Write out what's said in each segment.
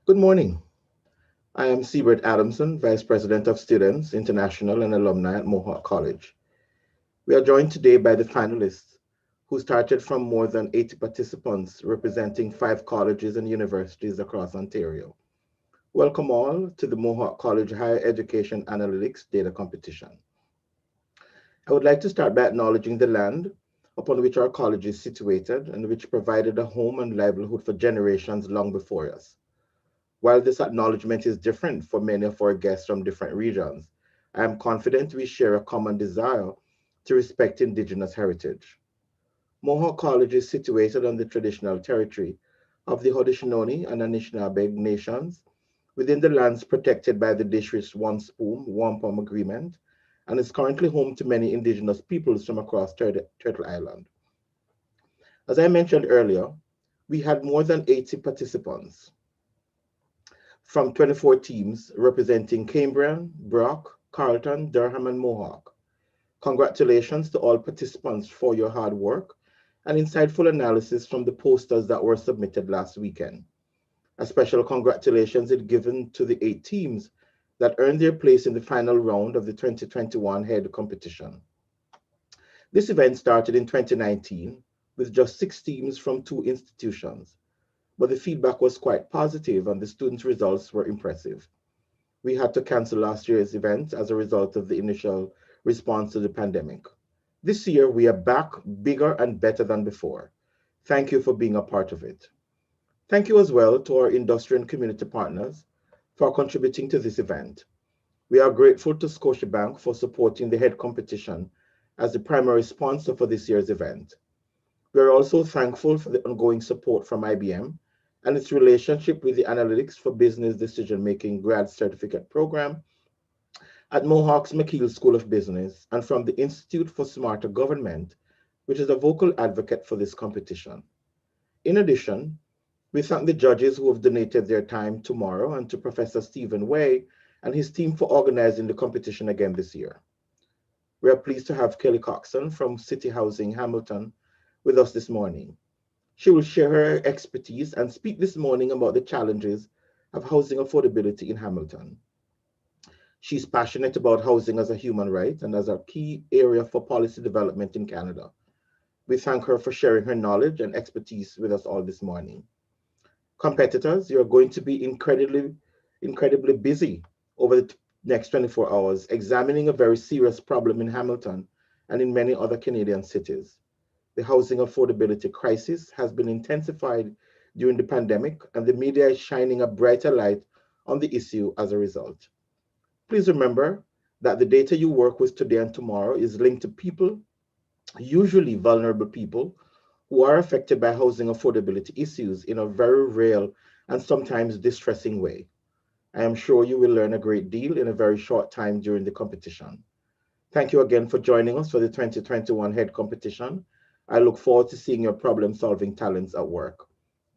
Good morning. I am Siebert Adamson, Vice President of Students, International and Alumni at Mohawk College. We are joined today by the finalists who started from more than 80 participants representing 5 colleges and universities across Ontario. Welcome all to the Mohawk College Higher Education Analytics Data Competition. I would like to start by acknowledging the land upon which our college is situated and which provided a home and livelihood for generations long before us. While this acknowledgement is different for many of our guests from different regions, I am confident we share a common desire to respect Indigenous heritage. Mohawk College is situated on the traditional territory of the Haudenosaunee and Anishinaabe nations within the lands protected by the Dishwish Wanspoom Wampum Agreement and is currently home to many Indigenous peoples from across Turtle Island. As I mentioned earlier, we had more than 80 participants from 24 teams representing Cambrian, Brock, Carleton, Durham, and Mohawk. Congratulations to all participants for your hard work and insightful analysis from the posters that were submitted last weekend. A special congratulations is given to the 8 teams that earned their place in the final round of the 2021 head competition. This event started in 2019 with just 6 teams from 2 institutions, but the feedback was quite positive and the students' results were impressive. We had to cancel last year's event as a result of the initial response to the pandemic. This year, we are back bigger and better than before. Thank you for being a part of it. Thank you as well to our industry and community partners for contributing to this event. We are grateful to Scotiabank for supporting the head competition as the primary sponsor for this year's event. We are also thankful for the ongoing support from IBM and its relationship with the Analytics for Business Decision-Making grad certificate program at Mohawk's McKeel School of Business and from the Institute for Smarter Government, which is a vocal advocate for this competition. In addition, we thank the judges who have donated their time tomorrow and to Professor Stephen Way and his team for organizing the competition again this year. We are pleased to have Kelly Coxon from City Housing Hamilton with us this morning. She will share her expertise and speak this morning about the challenges of housing affordability in Hamilton. She's passionate about housing as a human right and as a key area for policy development in Canada. We thank her for sharing her knowledge and expertise with us all this morning. Competitors, you're going to be incredibly busy over the next 24 hours examining a very serious problem in Hamilton and in many other Canadian cities. The housing affordability crisis has been intensified during the pandemic, and the media is shining a brighter light on the issue as a result. Please remember that the data you work with today and tomorrow is linked to people, usually vulnerable people, who are affected by housing affordability issues in a very real and sometimes distressing way. I am sure you will learn a great deal in a very short time during the competition. Thank you again for joining us for the 2021 head competition. I look forward to seeing your problem-solving talents at work.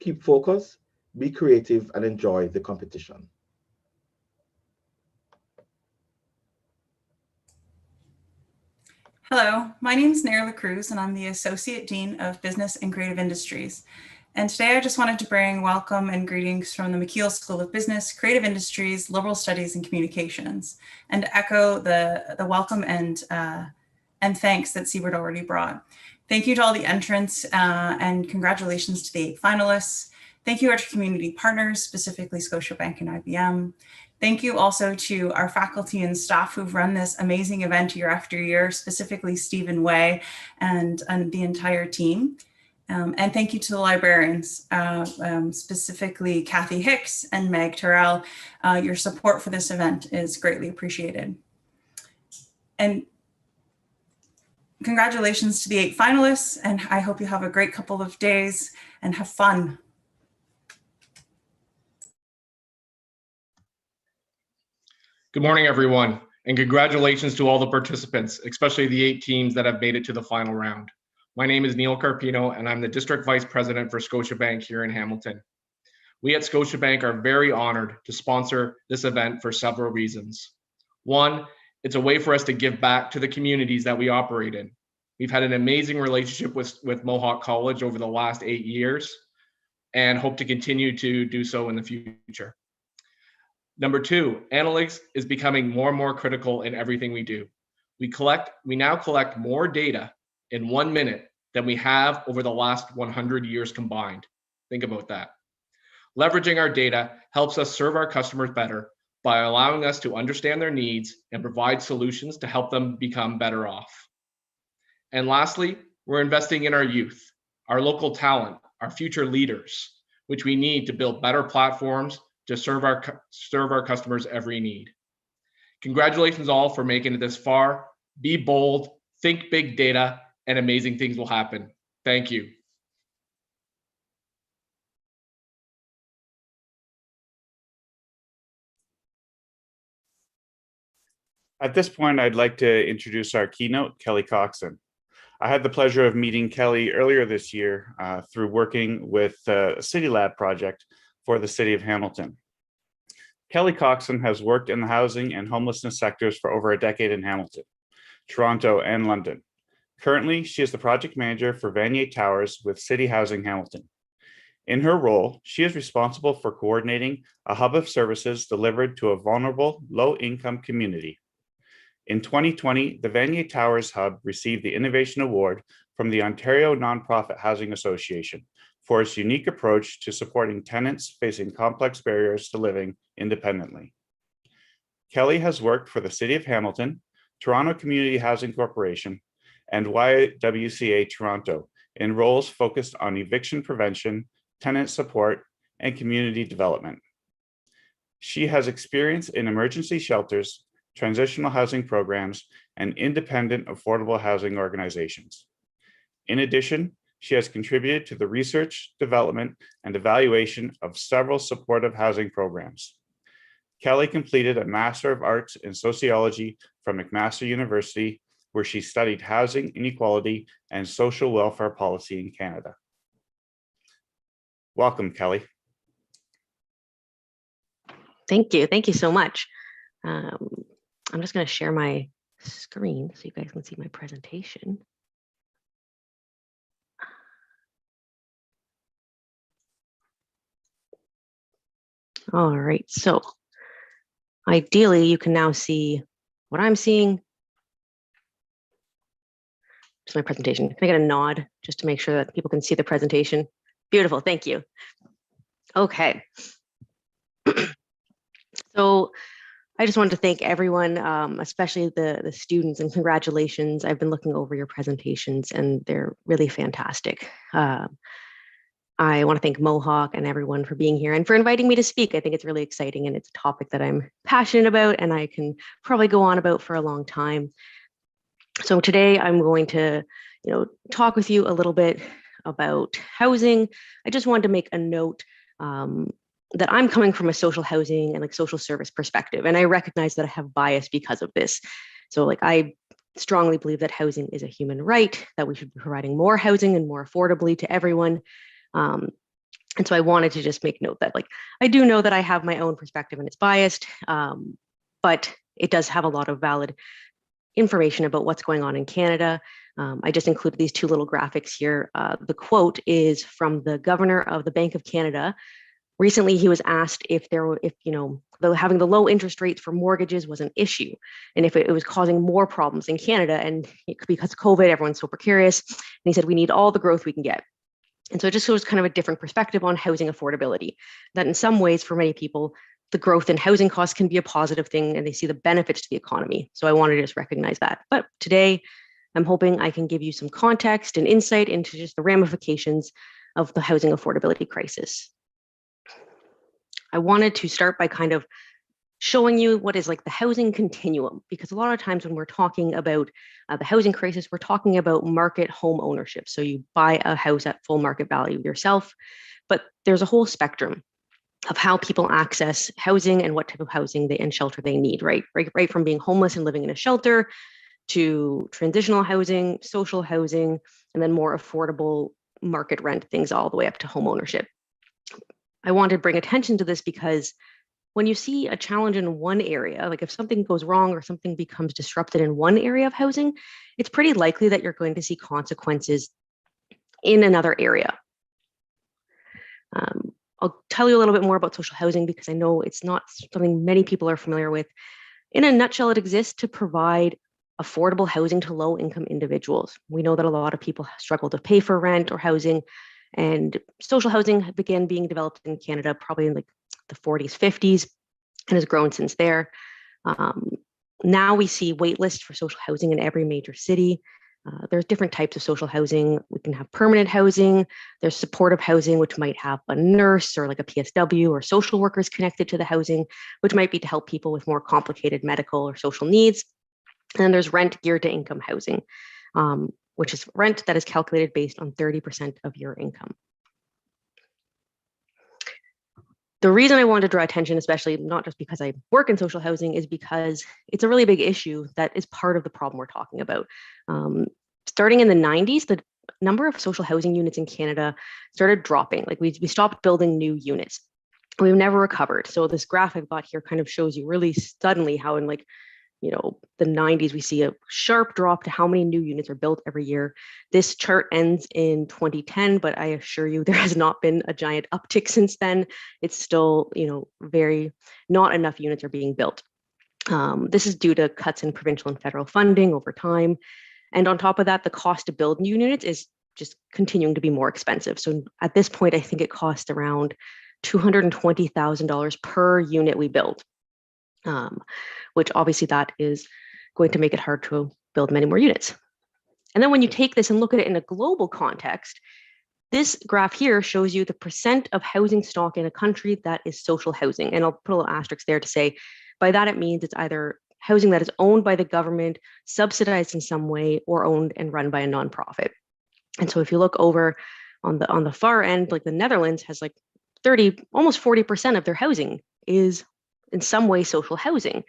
Keep focused, be creative, and enjoy the competition. Hello, my name is Naira Cruz, and I'm the Associate Dean of Business and Creative Industries. And today I just wanted to bring welcome and greetings from the McKeel School of Business, Creative Industries, Liberal Studies, and Communications, and echo the welcome and thanks that Siebert already brought. Thank you to all the entrants and congratulations to the 8 finalists. Thank you to our community partners, specifically Scotiabank and IBM. Thank you also to our faculty and staff who've run this amazing event year after year, specifically Stephen Way and the entire team. And thank you to the librarians, specifically Kathy Hicks and Meg Terrell. Your support for this event is greatly appreciated. And congratulations to the 8 finalists, and I hope you have a great couple of days and have fun. Good morning, everyone, and congratulations to all the participants, especially the 8 teams that have made it to the final round. My name is Neil Carpino, and I'm the District Vice President for Scotiabank here in Hamilton. We at Scotiabank are very honored to sponsor this event for several reasons. One, it's a way for us to give back to the communities that we operate in. We've had an amazing relationship with Mohawk College over the last 8 years, and hope to continue to do so in the future. Number two, analytics is becoming more and more critical in everything we do. We now collect more data in 1 minute than we have over the last 100 years combined. Think about that. Leveraging our data helps us serve our customers better by allowing us to understand their needs and provide solutions to help them become better off. And lastly, we're investing in our youth, our local talent, our future leaders, which we need to build better platforms to serve our customers' every need. Congratulations all for making it this far. Be bold, think big data, and amazing things will happen. Thank you. At this point, I'd like to introduce our keynote, Kelly Coxon. I had the pleasure of meeting Kelly earlier this year through working with a City Lab project for the City of Hamilton. Kelly Coxon has worked in the housing and homelessness sectors for over a decade in Hamilton, Toronto, and London. Currently, she is the project manager for Vanier Towers with City Housing Hamilton. In her role, she is responsible for coordinating a hub of services delivered to a vulnerable, low-income community. In 2020, the Vanier Towers Hub received the Innovation Award from the Ontario Nonprofit Housing Association for its unique approach to supporting tenants facing complex barriers to living independently. Kelly has worked for the City of Hamilton, Toronto Community Housing Corporation, and YWCA Toronto in roles focused on eviction prevention, tenant support, and community development. She has experience in emergency shelters, transitional housing programs, and independent affordable housing organizations. In addition, she has contributed to the research, development, and evaluation of several supportive housing programs. Kelly completed a Master of Arts in Sociology from McMaster University, where she studied housing inequality and social welfare policy in Canada. Welcome, Kelly. Thank you. Thank you so much. I'm just going to share my screen so you guys can see my presentation. All right, so ideally you can now see what I'm seeing. Just my presentation. Can I get a nod just to make sure that people can see the presentation? Beautiful, thank you. Okay. So I just wanted to thank everyone, especially the students, and congratulations. I've been looking over your presentations and they're really fantastic. I want to thank Mohawk and everyone for being here and for inviting me to speak. I think it's really exciting and it's a topic that I'm passionate about and I can probably go on about for a long time. So today I'm going to, talk with you a little bit about housing. I just wanted to make a note that I'm coming from a social housing and social service perspective, and I recognize that I have bias because of this. So I strongly believe that housing is a human right, that we should be providing more housing and more affordably to everyone. And so I wanted to just make note that I do know that I have my own perspective and it's biased, but it does have a lot of valid information about what's going on in Canada. I just included these two little graphics here. The quote is from the governor of the Bank of Canada. Recently, he was asked if having the low interest rates for mortgages was an issue, and if it was causing more problems in Canada. And because of COVID, everyone's so precarious. And he said, we need all the growth we can get. And so it just shows kind of a different perspective on housing affordability, that in some ways, for many people, the growth in housing costs can be a positive thing and they see the benefits to the economy. So I wanted to just recognize that. But today, I'm hoping I can give you some context and insight into just the ramifications of the housing affordability crisis. I wanted to start by kind of showing you what is the housing continuum, because a lot of times when we're talking about the housing crisis, we're talking about market home ownership. So you buy a house at full market value yourself, but there's a whole spectrum of how people access housing and what type of housing and shelter they need, right from being homeless and living in a shelter to transitional housing, social housing, and then more affordable market rent things all the way up to home ownership. I want to bring attention to this because when you see a challenge in one area, if something goes wrong or something becomes disrupted in one area of housing, it's pretty likely that you're going to see consequences in another area. I'll tell you a little bit more about social housing because I know it's not something many people are familiar with. In a nutshell, it exists to provide affordable housing to low-income individuals. We know that a lot of people struggle to pay for rent or housing, and social housing began being developed in Canada probably in like the 40s, 50s, and has grown since there. Now we see wait lists for social housing in every major city. There's different types of social housing. We can have permanent housing. There's supportive housing, which might have a nurse or like a PSW or social workers connected to the housing, which might be to help people with more complicated medical or social needs. And there's rent geared to income housing, which is rent that is calculated based on 30% of your income. The reason I wanted to draw attention, especially not just because I work in social housing, is because it's a really big issue that is part of the problem we're talking about. Starting in the 90s, the number of social housing units in Canada started dropping. Like we stopped building new units. We've never recovered. So this graph I've got here kind of shows you really suddenly how in like, you know, the 90s, we see a sharp drop to how many new units are built every year. This chart ends in 2010, but I assure you there has not been a giant uptick since then. It's still, you know, not enough units are being built. This is due to cuts in provincial and federal funding over time. And on top of that, the cost to build new units is just continuing to be more expensive. So at this point, I think it costs around $220,000 per unit we build. Which obviously that is going to make it hard to build many more units. And then when you take this and look at it in a global context, this graph here shows you the percent of housing stock in a country that is social housing. And I'll put a little asterisk there to say, by that it means it's either housing that is owned by the government, subsidized in some way, or owned and run by a nonprofit. And so if you look over on the far end, like the Netherlands has like almost 40% of their housing is in some way social housing.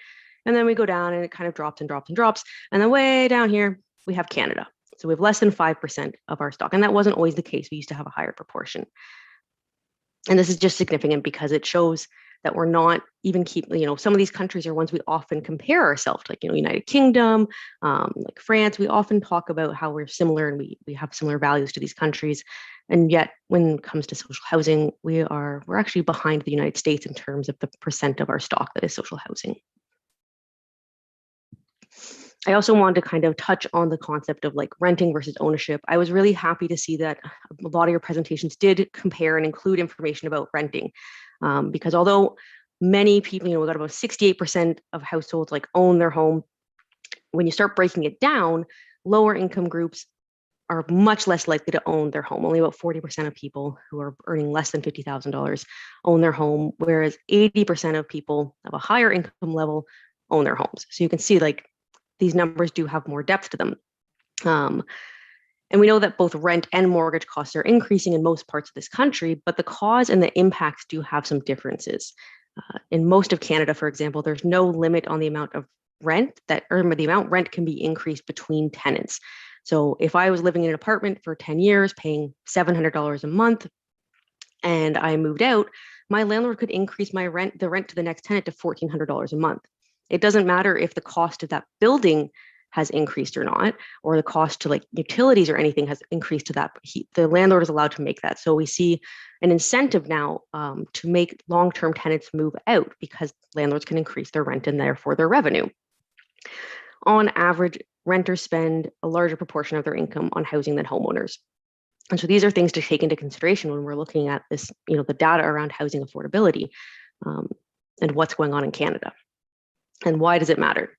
And then we go down and it kind of drops and drops and drops. And then way down here, we have Canada. So we have less than 5% of our stock. And that wasn't always the case. We used to have a higher proportion. And this is just significant because it shows that we're not even some of these countries are ones we often compare ourselves to, like, you know, United Kingdom, like France. We often talk about how we're similar and we have similar values to these countries. And yet when it comes to social housing, we're actually behind the United States in terms of the percent of our stock that is social housing. I also wanted to kind of touch on the concept of like renting versus ownership. I was really happy to see that a lot of your presentations did compare and include information about renting. Because although many people, we got about 68% of households like own their home, when you start breaking it down, lower income groups are much less likely to own their home. Only about 40% of people who are earning less than $50,000 own their home, whereas 80% of people of a higher income level own their homes. So you can see like these numbers do have more depth to them. And we know that both rent and mortgage costs are increasing in most parts of this country, but the cause and the impacts do have some differences. In most of Canada, for example, there's no limit on the amount of rent the amount rent can be increased between tenants. So if I was living in an apartment for 10 years, paying $700 a month, and I moved out, my landlord could increase the rent to the next tenant to $1,400 a month. It doesn't matter if the cost of that building has increased or not, or the cost to like utilities or anything has increased to that. The landlord is allowed to make that. So we see an incentive now to make long-term tenants move out because landlords can increase their rent and therefore their revenue. On average, renters spend a larger proportion of their income on housing than homeowners. And so these are things to take into consideration when we're looking at this, the data around housing affordability and what's going on in Canada. And why does it matter?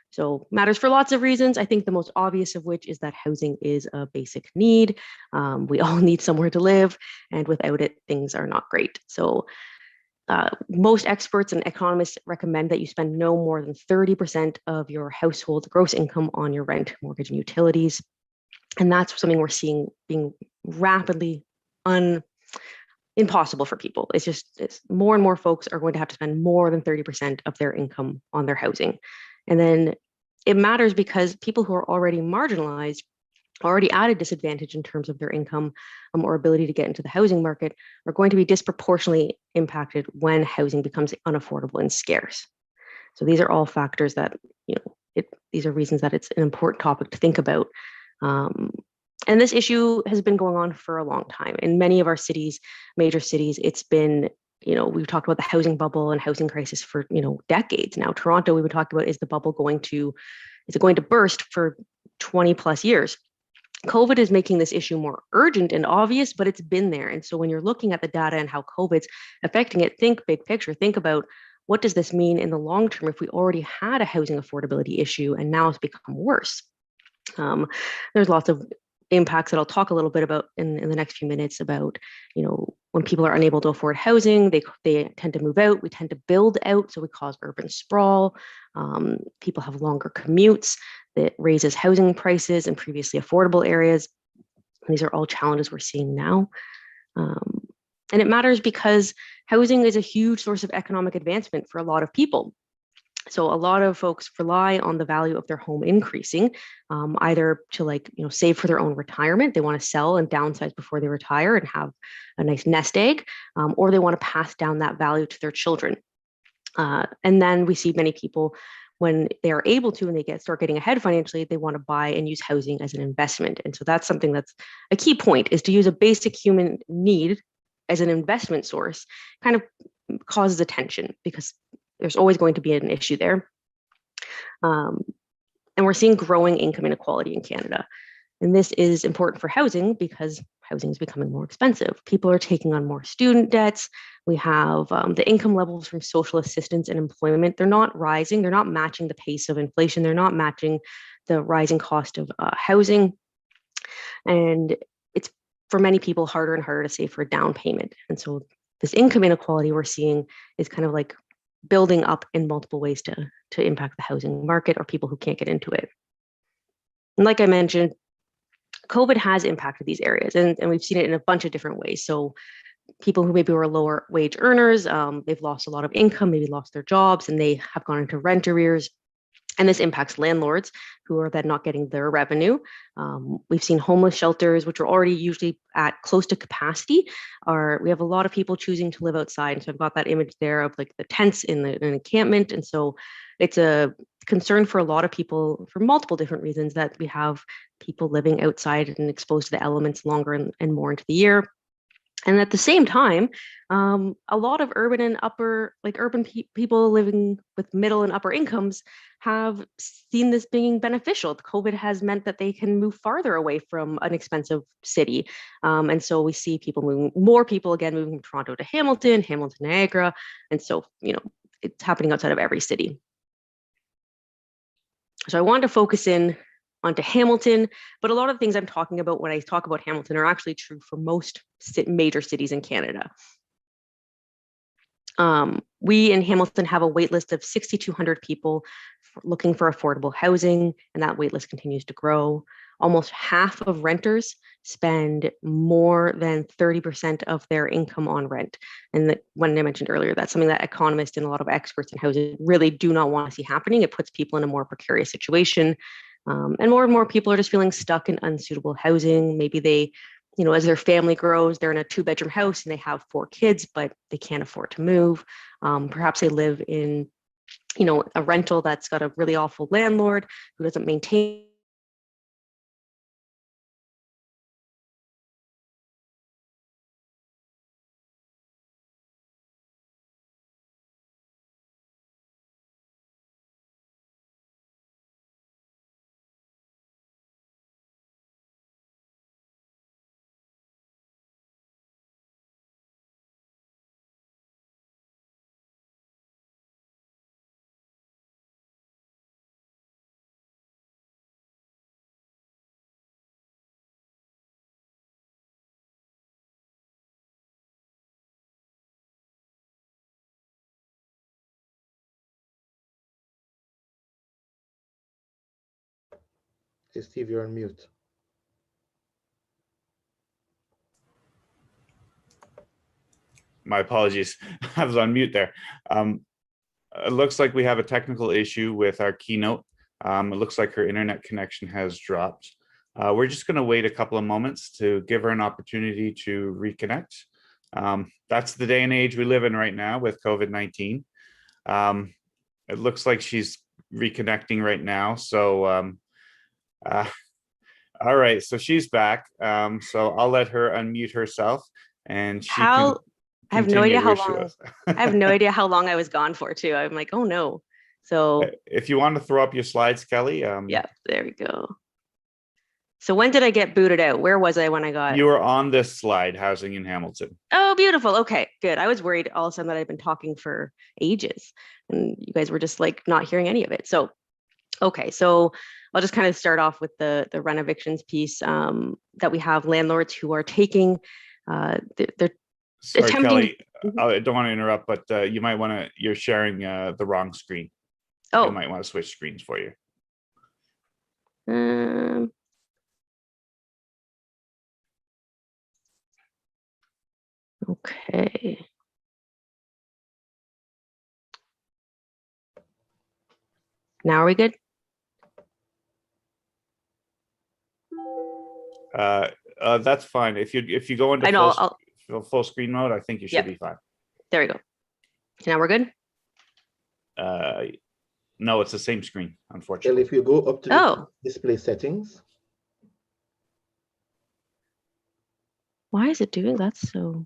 So matters for lots of reasons. I think the most obvious of which is that housing is a basic need. We all need somewhere to live, and without it, things are not great. So most experts and economists recommend that you spend no more than 30% of your household gross income on your rent, mortgage, and utilities. And that's something we're seeing being rapidly impossible for people. It's more and more folks are going to have to spend more than 30% of their income on their housing. And then it matters because people who are already marginalized, already at a disadvantage in terms of their income or ability to get into the housing market, are going to be disproportionately impacted when housing becomes unaffordable and scarce. So these are all factors that, these are reasons that it's an important topic to think about. And this issue has been going on for a long time. In many of our cities, major cities, it's been, we've talked about the housing bubble and housing crisis for, decades now. Toronto, we've been talking about, is the bubble going to burst for 20 plus years? COVID is making this issue more urgent and obvious, but it's been there. And so when you're looking at the data and how COVID's affecting it, think big picture, think about what does this mean in the long term if we already had a housing affordability issue and now it's become worse? There's lots of impacts that I'll talk a little bit about in the next few minutes about, when people are unable to afford housing, they tend to move out, we tend to build out, so we cause urban sprawl. People have longer commutes that raises housing prices in previously affordable areas. These are all challenges we're seeing now. And it matters because housing is a huge source of economic advancement for a lot of people. So a lot of folks rely on the value of their home increasing, either to save for their own retirement. They want to sell and downsize before they retire and have a nice nest egg, or they want to pass down that value to their children. And then we see many people, when they are able to and they start getting ahead financially, they want to buy and use housing as an investment. And so that's something that's a key point, is to use a basic human need as an investment source kind of causes attention, because there's always going to be an issue there. And we're seeing growing income inequality in Canada. And this is important for housing because housing is becoming more expensive. People are taking on more student debts. We have the income levels from social assistance and employment. They're not rising. They're not matching the pace of inflation. They're not matching the rising cost of housing. And it's, for many people, harder and harder to save for a down payment. And so this income inequality we're seeing is kind of like building up in multiple ways to impact the housing market or people who can't get into it. And like I mentioned, COVID has impacted these areas, and we've seen it in a bunch of different ways. So people who maybe were lower wage earners, they've lost a lot of income, maybe lost their jobs, and they have gone into rent arrears. And this impacts landlords who are then not getting their revenue. We've seen homeless shelters, which are already usually at close to capacity. We have a lot of people choosing to live outside. And so I've got that image there of like the tents in an encampment. And so it's a concern for a lot of people for multiple different reasons that we have people living outside and exposed to the elements longer and more into the year. And at the same time, a lot of urban and people living with middle and upper incomes have seen this being beneficial. COVID has meant that they can move farther away from an expensive city. And so we see more people again moving from Toronto to Hamilton, Niagara. And so, it's happening outside of every city. So I wanted to focus in onto Hamilton, but a lot of the things I'm talking about when I talk about Hamilton are actually true for most major cities in Canada. We in Hamilton have a wait list of 6,200 people looking for affordable housing, and that wait list continues to grow. Almost half of renters spend more than 30% of their income on rent. And when I mentioned earlier, that's something that economists and a lot of experts in housing really do not want to see happening. It puts people in a more precarious situation. And more people are just feeling stuck in unsuitable housing. Maybe they, as their family grows, they're in a 2-bedroom house and they have 4 kids, but they can't afford to move. Perhaps they live in, a rental that's got a really awful landlord who doesn't maintain. Hey, Steve, you're on mute. My apologies. I was on mute there. It looks like we have a technical issue with our keynote. It looks like her internet connection has dropped. We're just going to wait a couple of moments to give her an opportunity to reconnect. That's the day and age we live in right now with COVID-19. It looks like she's reconnecting right now. So All right, so she's back. So I'll let her unmute herself, and she can I have no idea continue how where she long. was. I have no idea how long I was gone for too. I'm like, oh no. So If you want to throw up your slides, Kelly. yeah, there we go. So when did I get booted out? Where was I when I got? You were on this slide, housing in Hamilton. Oh, beautiful. Okay, good. I was worried all of a sudden that I'd been talking for ages and you guys were just like not hearing any of it. So, okay, so I'll just kind of start off with the rent evictions piece that we have landlords who are taking, they're Sorry, attempting. Kelly, I don't want to interrupt, but you might want to, you're sharing the wrong screen. Oh. You might want to switch screens for you. Okay. Now are we good? That's fine. If you go into I know, full screen mode, I think you should be fine. There we go. Now we're good? No, it's the same screen, Well, unfortunately. if you go up to the display settings, Why is it doing that? So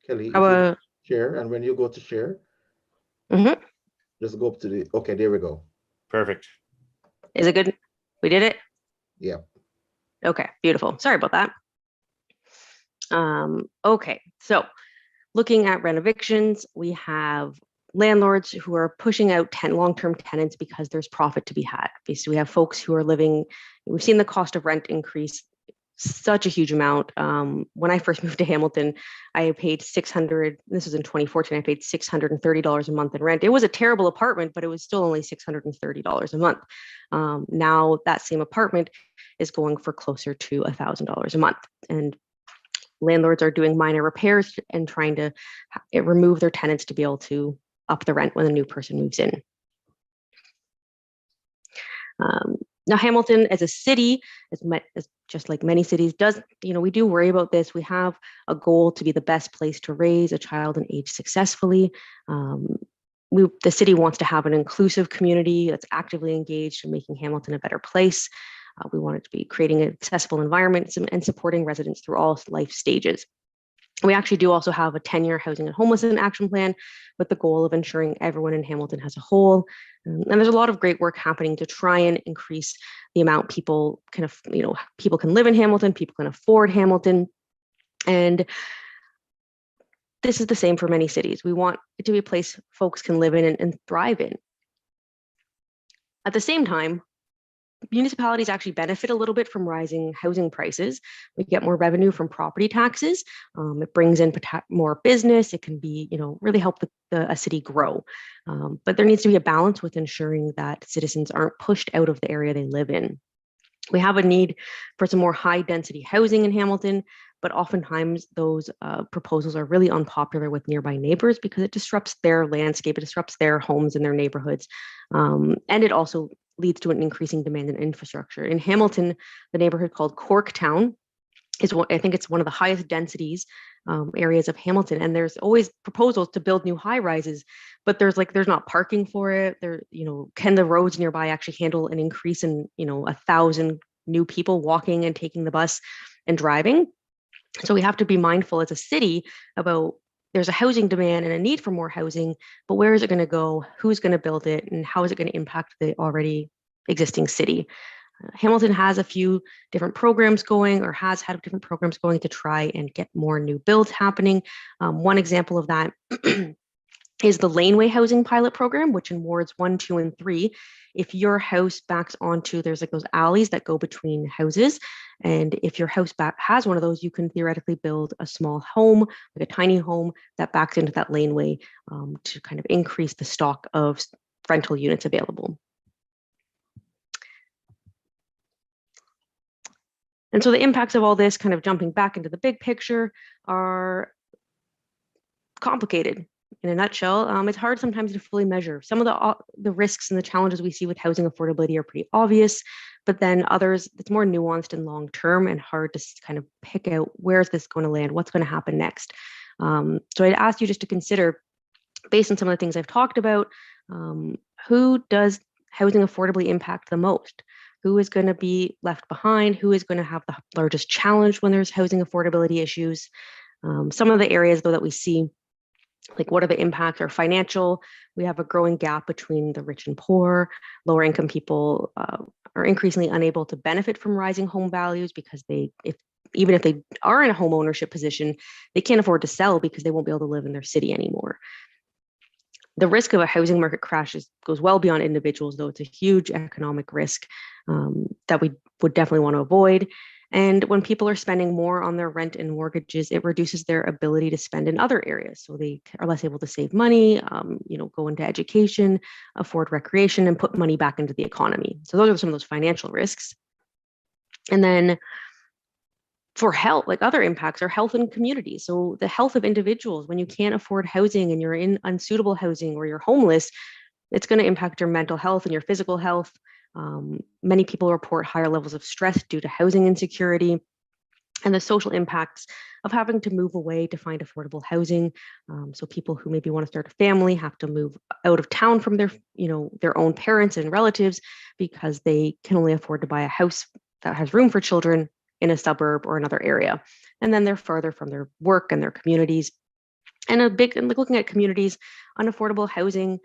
Kelly, if you share, and when you go to share, just go up to the, okay, there we go. Perfect. Is it good? We did it? Yeah. Okay, beautiful. Sorry about that. Okay, so looking at rent evictions, we have landlords who are pushing out long-term tenants because there's profit to be had. Basically, we have folks who are living, we've seen the cost of rent increase such a huge amount. When I first moved to Hamilton, I paid this was in 2014, I paid $630 a month in rent. It was a terrible apartment, but it was still only $630 a month. Now that same apartment is going for closer to $1,000 a month. And landlords are doing minor repairs and trying to remove their tenants to be able to up the rent when a new person moves in. Now, Hamilton as a city, as just like many cities, we do worry about this. We have a goal to be the best place to raise a child and age successfully. The city wants to have an inclusive community that's actively engaged in making Hamilton a better place. We want it to be creating an accessible environment and supporting residents through all life stages. We actually do also have a 10-year housing and homelessness action plan with the goal of ensuring everyone in Hamilton has a whole. And there's a lot of great work happening to try and increase the amount people can live in Hamilton, people can afford Hamilton. And this is the same for many cities. We want it to be a place folks can live in and thrive in. At the same time, municipalities actually benefit a little bit from rising housing prices. We get more revenue from property taxes. It brings in more business. It can be, really help a city grow. But there needs to be a balance with ensuring that citizens aren't pushed out of the area they live in. We have a need for some more high density housing in Hamilton, but oftentimes those proposals are really unpopular with nearby neighbors because it disrupts their landscape, it disrupts their homes and their neighborhoods. And it also leads to an increasing demand in infrastructure. In Hamilton, the neighborhood called Corktown is I think it's one of the highest densities areas of Hamilton. And there's always proposals to build new high rises, but there's not parking for it. Can the roads nearby actually handle an increase in, 1,000 new people walking and taking the bus and driving? So we have to be mindful as a city about there's a housing demand and a need for more housing, but where is it going to go? Who's going to build it? And how is it going to impact the already existing city? Hamilton has a few different programs going or has had different programs going to try and get more new builds happening. One example of that is the Laneway Housing Pilot Program, which in wards 1, 2, and 3, if your house backs onto, there's like those alleys that go between houses. And if your house has one of those, you can theoretically build a small home, like a tiny home that backs into that laneway to kind of increase the stock of rental units available. And so the impacts of all this, kind of jumping back into the big picture, are complicated. In a nutshell, it's hard sometimes to fully measure. Some of the risks and the challenges we see with housing affordability are pretty obvious, but then others, it's more nuanced and long-term and hard to kind of pick out where is this going to land, what's going to happen next. So I'd ask you just to consider, based on some of the things I've talked about, who does housing affordably impact the most? who is going to be left behind, who is going to have the largest challenge when there's housing affordability issues. Some of the areas, though, that we see, like what are the impacts, are financial. We have a growing gap between the rich and poor. Lower income people are increasingly unable to benefit from rising home values because even if they are in a home ownership position, they can't afford to sell because they won't be able to live in their city anymore. The risk of a housing market crash goes well beyond individuals, though. It's a huge economic risk that we would definitely want to avoid. And when people are spending more on their rent and mortgages, it reduces their ability to spend in other areas. So they are less able to save money, go into education, afford recreation, and put money back into the economy. So those are some of those financial risks. And then for health, like other impacts are health and community. So the health of individuals, when you can't afford housing and you're in unsuitable housing or you're homeless, it's going to impact your mental health and your physical health. Many people report higher levels of stress due to housing insecurity and the social impacts of having to move away to find affordable housing. So people who maybe want to start a family have to move out of town from their own parents and relatives because they can only afford to buy a house that has room for children in a suburb or another area. And then they're further from their work and their communities. And looking at communities, unaffordable housing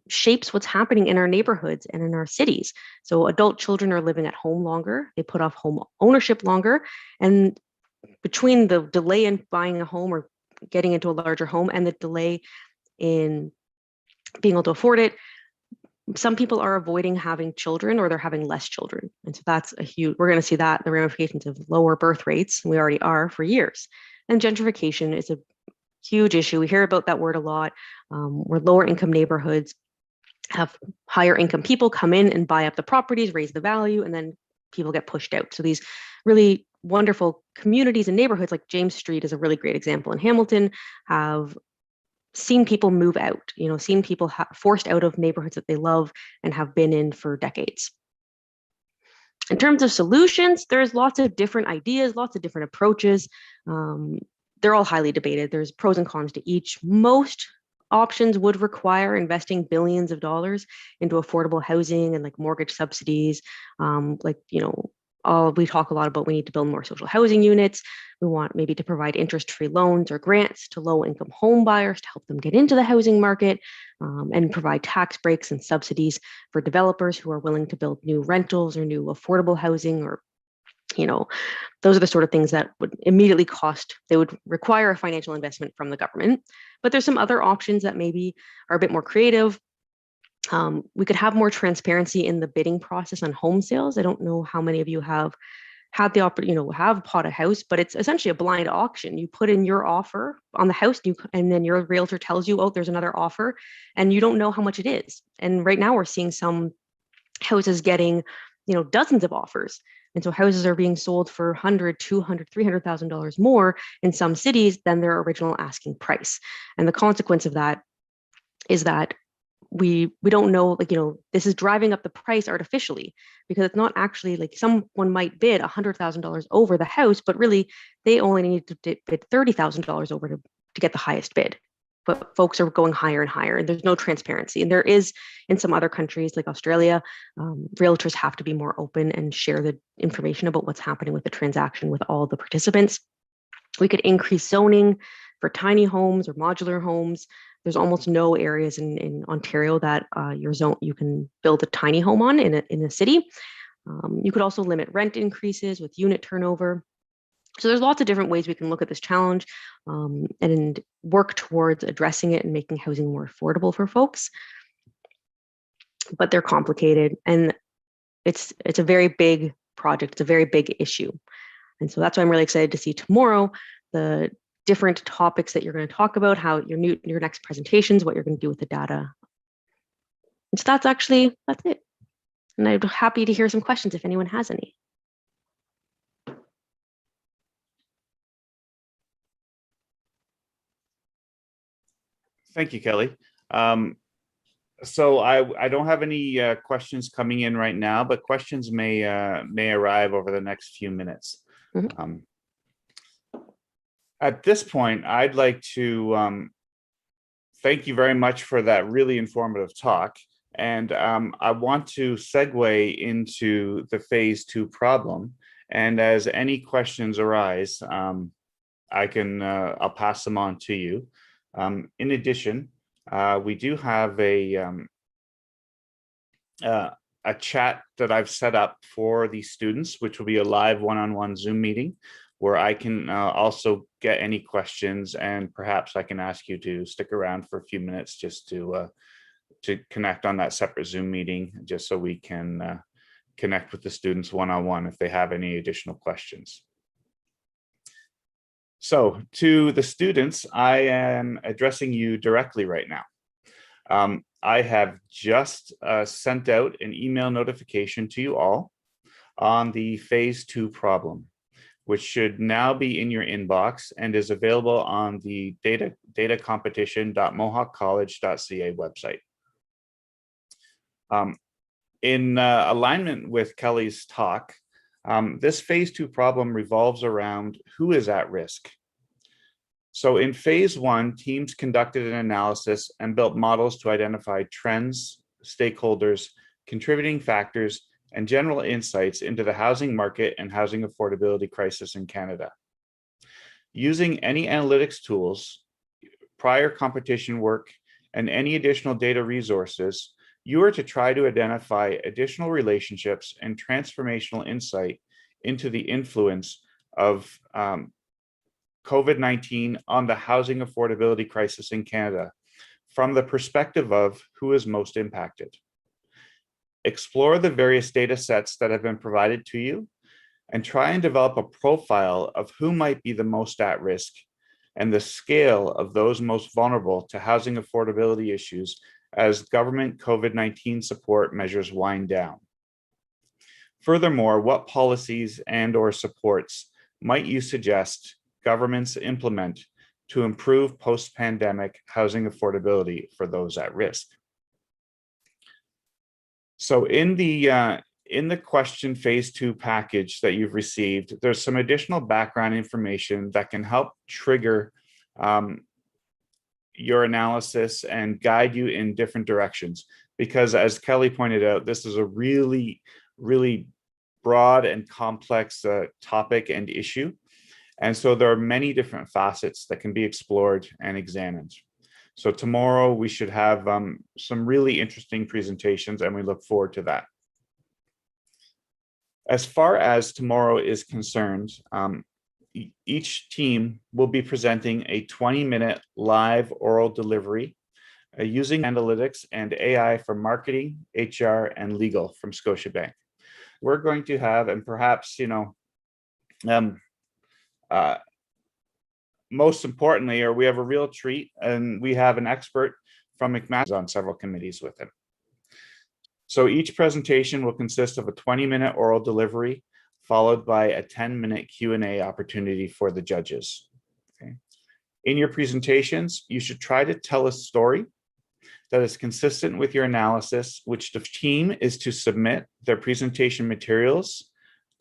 shapes what's happening in our neighborhoods and in our cities. So adult children are living at home longer, they put off home ownership longer, and between the delay in buying a home or getting into a larger home and the delay in being able to afford it, some people are avoiding having children or they're having less children. And so that's we're going to see that, the ramifications of lower birth rates, and we already are for years. And gentrification is a huge issue. We hear about that word a lot, where lower income neighborhoods have higher income people come in and buy up the properties, raise the value, and then people get pushed out. So these really wonderful communities and neighborhoods like James Street is a really great example in Hamilton, have seen people move out, seen people forced out of neighborhoods that they love and have been in for decades. In terms of solutions, there's lots of different ideas, lots of different approaches. They're all highly debated. There's pros and cons to each. Most options would require investing billions of dollars into affordable housing and like mortgage subsidies. We talk a lot about we need to build more social housing units. We want maybe to provide interest-free loans or grants to low-income home buyers to help them get into the housing market, and provide tax breaks and subsidies for developers who are willing to build new rentals or new affordable housing, or those are the sort of things that would immediately they would require a financial investment from the government. But there's some other options that maybe are a bit more creative. We could have more transparency in the bidding process on home sales. I don't know how many of you have had the opportunity, have bought a house, but it's essentially a blind auction. You put in your offer on the house and then your realtor tells you, oh, there's another offer, and you don't know how much it is. And right now we're seeing some houses getting, dozens of offers. And so houses are being sold for $100,000, $200,000, $300,000 more in some cities than their original asking price. And the consequence of that is that we don't know, this is driving up the price artificially, because it's not actually like someone might bid $100,000 over the house, but really they only need to bid $30,000 over to get the highest bid. But folks are going higher and higher, and there's no transparency. And there is in some other countries like Australia, realtors have to be more open and share the information about what's happening with the transaction with all the participants. We could increase zoning for tiny homes or modular homes. There's almost no areas in Ontario that you can build a tiny home on in a city. You could also limit rent increases with unit turnover. So there's lots of different ways we can look at this challenge and work towards addressing it and making housing more affordable for folks. But they're complicated, and it's a very big project. It's a very big issue. And so that's why I'm really excited to see tomorrow the different topics that you're going to talk about, how your next presentations, what you're going to do with the data. And so that's it. And I'm happy to hear some questions if anyone has any. Thank you, Kelly. So I don't have any questions coming in right now, but questions may arrive over the next few minutes. Mm-hmm. At this point, I'd like to thank you very much for that really informative talk. And I want to segue into the phase 2 problem. And as any questions arise, I'll pass them on to you. In addition, we do have a chat that I've set up for the students, which will be a live one-on-one Zoom meeting where I can also get any questions, and perhaps I can ask you to stick around for a few minutes just to connect on that separate Zoom meeting, just so we can connect with the students one-on-one if they have any additional questions. So to the students, I am addressing you directly right now. I have just sent out an email notification to you all on the phase 2 problem, which should now be in your inbox and is available on the datacompetition.mohawkcollege.ca website. In alignment with Kelly's talk, this phase 2 problem revolves around who is at risk. So in phase 1, teams conducted an analysis and built models to identify trends, stakeholders, contributing factors, and general insights into the housing market and housing affordability crisis in Canada. Using any analytics tools, prior competition work, and any additional data resources, you are to try to identify additional relationships and transformational insight into the influence of COVID-19 on the housing affordability crisis in Canada from the perspective of who is most impacted. Explore the various data sets that have been provided to you and try and develop a profile of who might be the most at risk and the scale of those most vulnerable to housing affordability issues as government COVID-19 support measures wind down. Furthermore, what policies and/or supports might you suggest governments implement to improve post-pandemic housing affordability for those at risk? So in the question phase 2 package that you've received, there's some additional background information that can help trigger your analysis and guide you in different directions. Because as Kelly pointed out, this is a really, really broad and complex topic and issue. And so there are many different facets that can be explored and examined. So tomorrow we should have some really interesting presentations, and we look forward to that. As far as tomorrow is concerned, each team will be presenting a 20-minute live oral delivery using analytics and AI for marketing, HR, and legal from Scotiabank. We're going to have, and perhaps, most importantly, or we have a real treat, and we have an expert from McMaster on several committees with him. So each presentation will consist of a 20-minute oral delivery, followed by a 10-minute Q&A opportunity for the judges. Okay. In your presentations, you should try to tell a story that is consistent with your analysis, which the team is to submit their presentation materials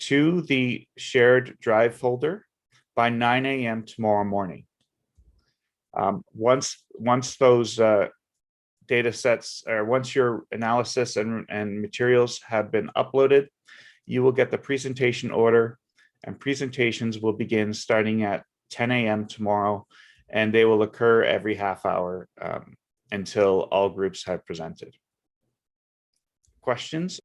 to the shared drive folder by 9 a.m. tomorrow morning. Once those data sets, or once your analysis and materials have been uploaded, you will get the presentation order, and presentations will begin starting at 10 a.m. tomorrow, and they will occur every half hour until all groups have presented. Questions?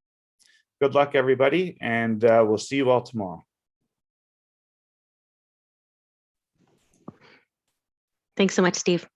Good luck, everybody, and we'll see you all tomorrow. Thanks so much, Steve.